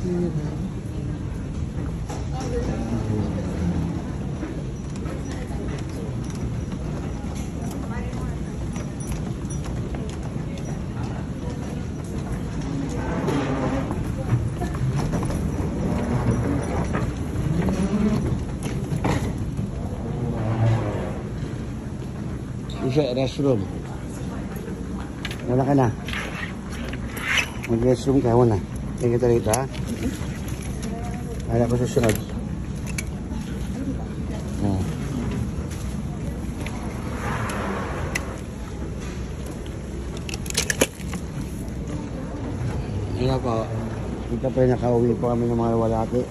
Isa, restroom. Wala ka na. Mag-restroom ka, wala. Tingin kita rito, ha? Kaya ko susunod. Ayan po. Dito pa yung nakauwi po kami ng mga walati.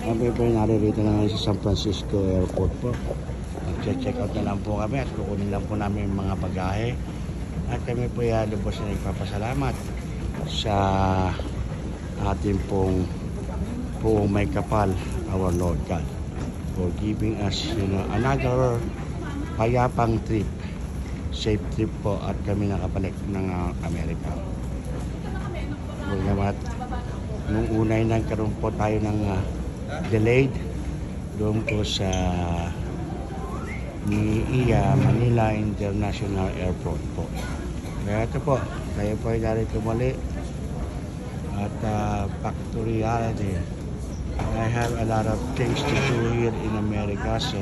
Kami po yung naririto na ngayon sa San Francisco Airport po. Check out na lang po kami at kukunin lang po namin yung mga bagahe. At kami po yung lubos na nagpapasalamat sa ating pong may kapal, our Lord God, for giving us, another payapang trip, safe trip po, at kami nakabalik ng Amerika. Salamat. Nung unay nagkaroon po tayo ng delayed doon po sa NIA Manila International Airport po. Kaya ito po, tayo po ay narito muli at back to reality. I have a lot of things to do here in America, so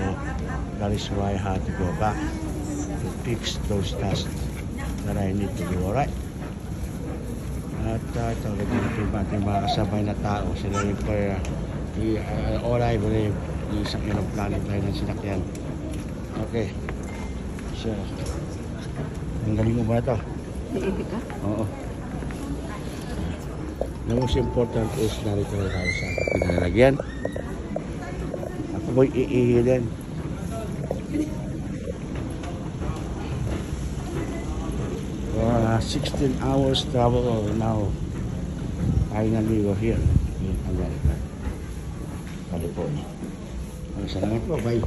that is why I had to go back to fix those tasks that I need to do. Alright? At ito, nagiging ating mga kasabay na tao. Sila yung po, all I believe, yung isang aeroplano tayo ng sinakyan. Okay. So, ang galing mo ba ito? Naiibig ka? Oo. The most important is narito na tayo sa pinalagyan. Ako po'y iihi din. 16 hours travel now. Finally, we're here in America, California. Salamat po. Bye.